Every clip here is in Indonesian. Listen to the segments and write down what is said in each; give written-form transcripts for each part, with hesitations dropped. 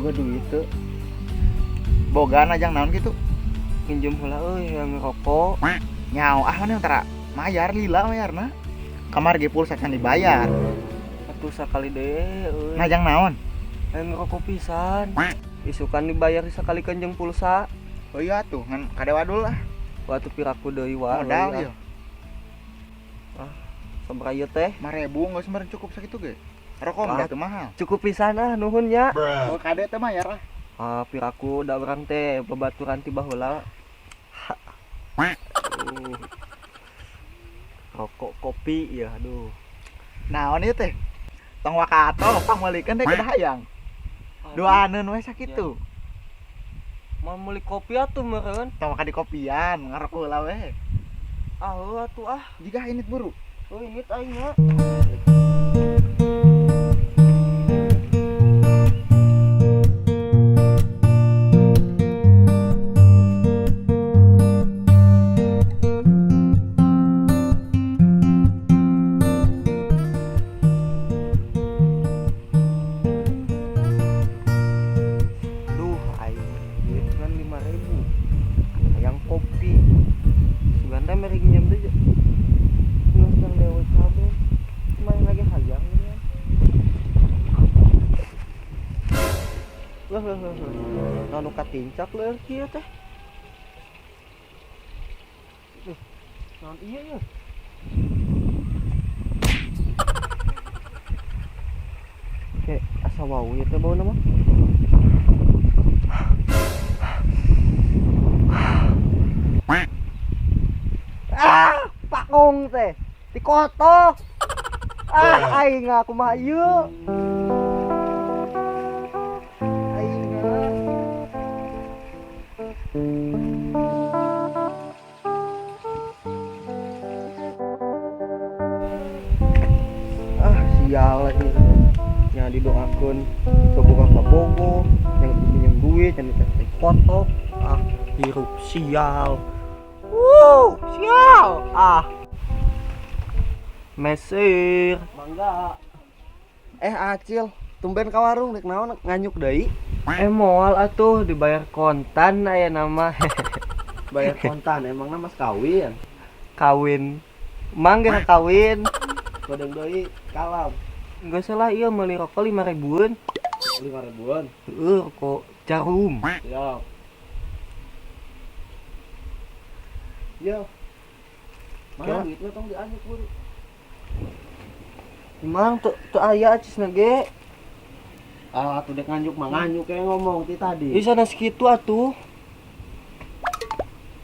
boga duit tuh. Boga najang naon gitu. Pinjem heula euy yang ngerokok. Nyao mana antara mayar lila mayarna. Kamar ge pulsa can dibayar. Atuh sakali deui euy. Najang naon? Yang ngerokok pisan. Isukan dibayar sakali kanjeng pulsa. Oh iya tuh ngan kadewadul lah. Waktu piraku deui wae. Modal ieu. Sabaraha ieu teh? 5.000 geus meureun cukup sakitu ge. Rokok mah teu mahal. Cukup pisan nuhun nya. Oh kade teh mayar lah. Piraku da urang teh babaturan ti baheula. Rokok kopi ya aduh. Naon ieu teh? Tong wakato pameulikeun teh kedah hayang. Doaneun we sakitu. Mau meuli kopi atuh meureun. Tong ka di kopian ngarokok heula we. Atuh Jiga init buru. ini aing nya. Anu katincak leueur kieu teh. Naon ieu ya? Oke, asa wau ieu teh bauna mah. Pakung teh. Dikotok. Aing kumaha ieu? Sial ini nya didoakeun semoga kabogo yang pinjem duit yang diteh kotok hirup sial sial mesir mangga Acil tumben ka warung rek naon nganyuk deui moal atuh dibayar kontan aya nama Bayar kontan emangna mas kawin mang geus kawin kodeng deui kalam enggak salah iya meuli rokok 5.000-an 5.000-an rokok jarum siap yo mana duitnya tong dianyuk buru mang tuh aya acisna ge tuh dek nganyuk mah nganyuk kayak ngomong ti tadi di sana segitu atuh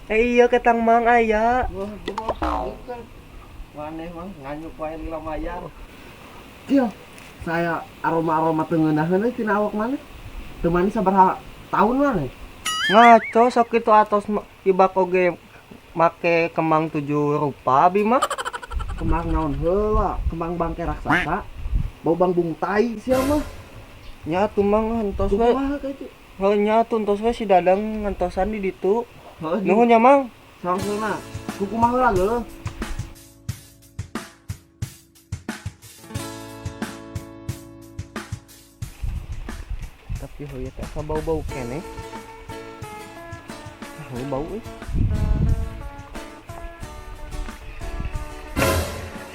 iya ketang mang aya wah bukan maneh mah nganyuk wae lila mayar Cil, saya aroma tengeunahkeun euy tina awak maneh. Teu manis sabaraha taun maneh. Ngaco sok kitu atos ibak oge make kembang 7 rupa abi mah. Kembang naon heula? Kembang bangke raksasa. Bau bang bungtai sia mah. Nya atuh mang entos we. Kumaha ka itu? Heuh nya atuh entos we si Dadang ngantosan di ditu. Nuhun nya mang. Sangsuna. Kumaha heula geuleuh? Tapi heuh teh asa bau-bau keneh. Bau euy.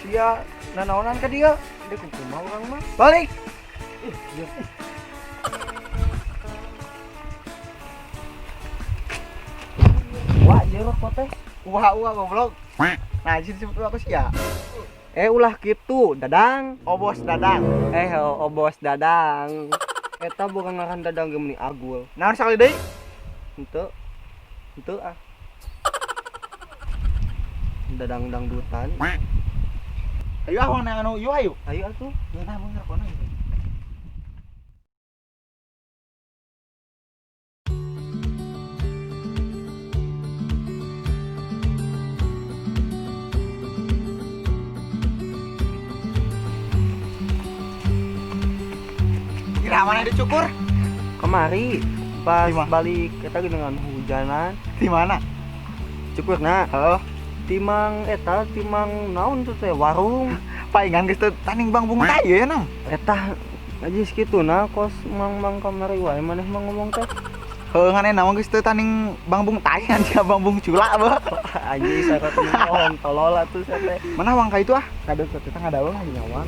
Sia nanaonan ka dieu? Dia kumaha urang mah. Balik. Wah, ieu rokok teh. Wah goblok. Nah, disebut aku sia. Ulah kitu, Dadang. Bos Dadang. Bos Dadang. Eta bukan ngaran Dadang ge meni Agul. Naon sakali deui? Henteu Dadang dangdutan. Ayo awang nang anu ieu ayo. Ayo atuh. Ya nah mun rokona. Kira mana dicukur? Kemari pas Di mana? balik kita dengan hujanan Di mana? cukurna timang naon tuh teh warung Paingan geus teu taning bang buntai ya nang. eta Aja segitu nah kos mang kamari wae maneh mah ngomong teh. Heuh ngane naon geus teu tanding Bang Bung tayan sia Bang Bung Cula beuh. Anjing sarat ngomong tolol atuh sia teh. Mana wang ka itu ah? Kadeu kita ngadaung aja nyawang.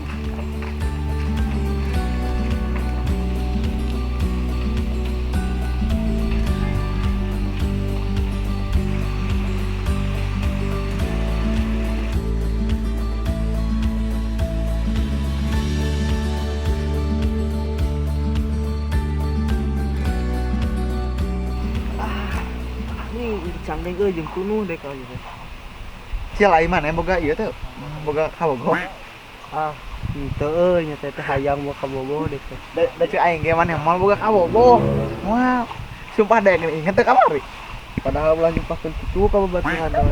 Ini cangdeng euy jeung kunuh deh kalau gitu. Sia lain mana boga ieu teh. Boga kabogoh. Ah, henteu euy nya teh hayang mau kabogoh deh teh. Da ceu aing ge maneh moal boga kabogoh. Moal. Sumpah deh inget teh kamari. Padahal ulah nyumpahkeun kitu ka babaturan teh.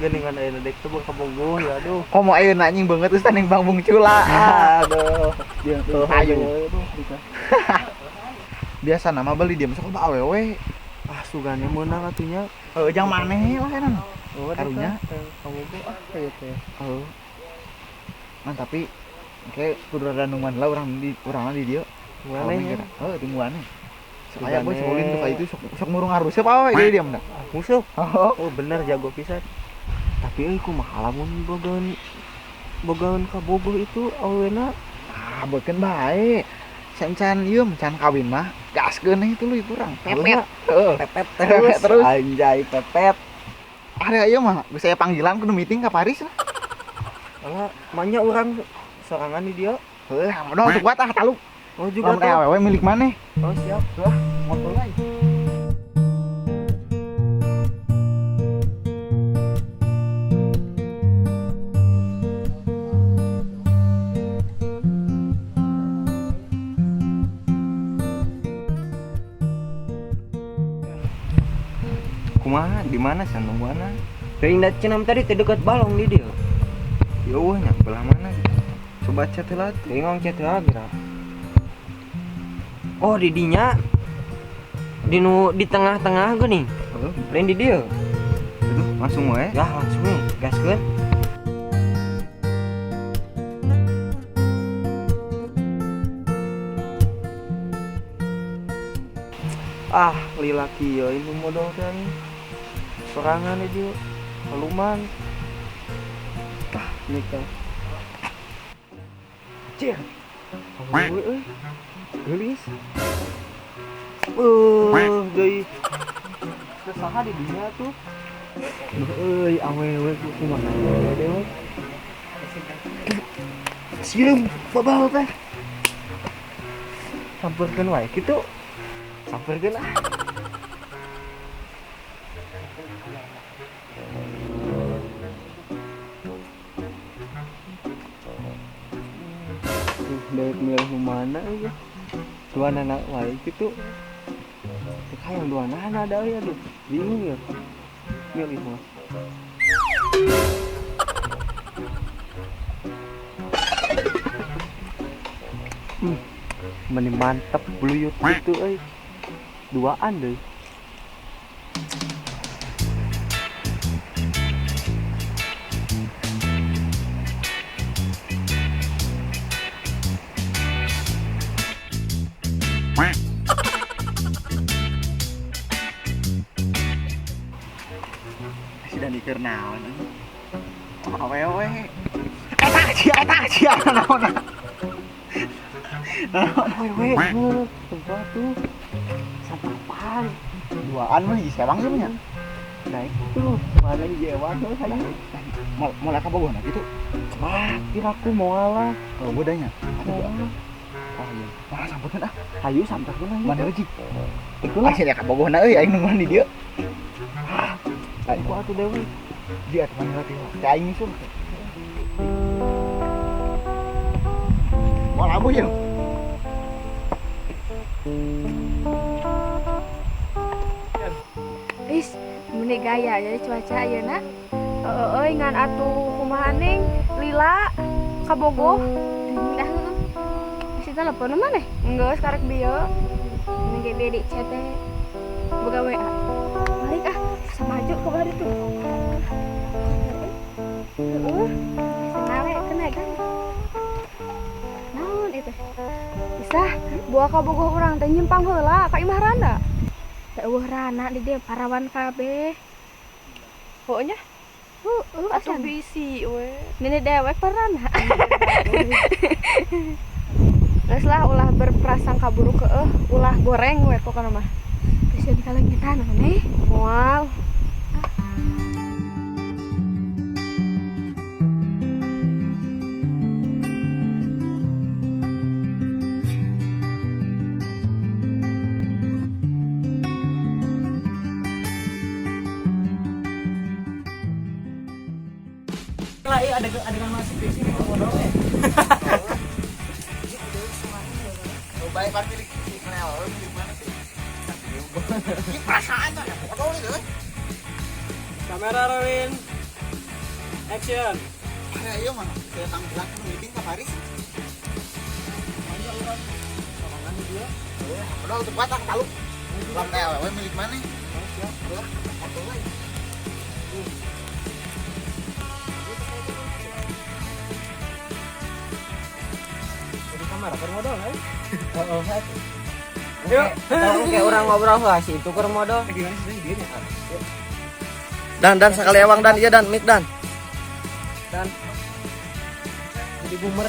Geuningan ayeuna dek teh kabogoh ya aduh. Komo ayeuna anjing beungeut geus tanding Bang Bung Cula. Aduh. Dia Tuh hayu. aduh. Biasa nama beli dia masuk ke awewe. Ah sugane meunang atunya. Jang maneh lah enan. Oh, Karunya kabogoh ah kayak teh. Nah tapi kayak kudu rada nungguan lah urang di dieu. Maneh nya. Di muane. Supaya boy Sugane. solin tuh kayak itu sok ngurung harusnya apa we dia mah. Musuh. Oh, Oh bener jago pisan. Tapi euy kumaha lamun bogaeun kabogoh itu awena beukeun bae. Can ieu can kawin mah gaskeun itu leuwih kurang. Pepet. Pepet Pepet terus. Anjay pepet. Ada ieu mah geus saya panggilan kudu meeting ka Paris lah. Alah, manya urang sorangan di dia. Heuh, modal untuk kuat ah taluk. Oh juga Lamun tuh. awewe milik maneh. Oh siap. Motor lain. Kumaha di mana sanungguana? Teuing da cenam tadi teh dekat balong di dia. Yo nya belah mana? Coba chat heula teh. Teuing chat heula gira. Oh di dinya. Di tengah-tengah geuning. Heeh, Lain di dia. itu langsung we. Ya langsung we gaskeun. Ah, lilaki ya ini modal kan. Sorangan dia. Haluman. Ah, nikah. Cih. Awewe euy. Geulis. Deui. Kesaha di dunia tuh. Euy, awewe ku kumaha dewe. Sieum babal teh. Sampeurkeun wae kitu. Sampeurkeun ah. Dewek milih mana aja. Dua anak wae kitu. Teu hayang dua anak ada ya aduh. Bingung ya. Milih mah. Meni mantep bluyut gitu euy. Duaan deh. Sudah dikeur naon. Awewe. Eta cia naon. Wewe, tempat tuh. Sampah. Duaan mah geus sewang ieu nya. Naik tuh, mana jewa tuh hayu. Mau ka bogohna kitu. Wah, kiraku mau lah. Oh, bodanya. Atuh. Oh iya. Nah, sampeurkeun ah. Hayu sampeurkeun aja. Mana lagi? Ikulah. Aya ka bogohna euy aing nungguan di dieu. Aku atuh deui. Dia atuh mana lagi? Ka aing nyusul. Mau labu ya? Is, meni gaya jadi cuaca ayeuna. Euy ngan atuh kumaha ning lila kabogoh. Dah heueuh. Masih telepon maneh? Enggeus karek dieu. Mending ge di chat teh. Boga WA. Balik ah, samaju ka bari tuh. Heeh. Senale kena kan. Naon itu? Sah, buah kabogoh urang teh nyimpang heula ka Imah Rana. Teh eueuh Rana di dieu parawan kabeh. Pokoknya atuh Asan. bisi we. Nini dewek Rana. Geus lah ulah berprasangka buruk ulah goreng we pokona mah. Geus jadi kalengitan maneh. Moal. Lah iya adegan masuk di sini modal ya. Baik pan milik si Knel, milik mana sih? Ini perasaan tuh ya, foto nih deh. Kamera rolling. Action. Ya iya mah, saya tampilkan meeting ke Paris. Padahal cepat tak tahu. Lantai awewe milik mana? Siap, foto lagi. Jadi kamera keur modal kan? Heeh, satu. Yuk, kayak orang ngobrol lah si itu keur modal. Gimana sih dia nya? Dan sekali ewang dan iya dan mik dan. Dan jadi boomer.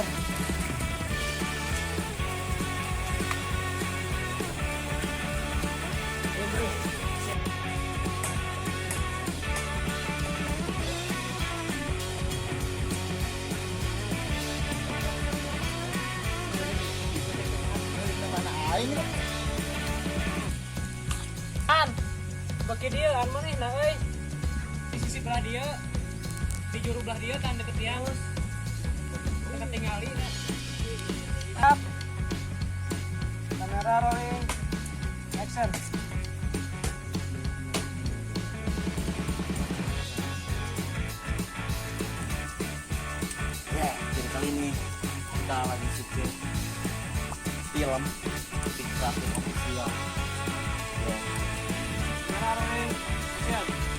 Aing Bagi dia kan mana nah euy. Di sisi belah dia. Di juru belah dia kan deket tiang. Deket tingali na. Up. Kamera rolling. Action. Ya, jadi kali ini kita lagi syuting film di kreatif official. Ya. Kamera rolling. Action.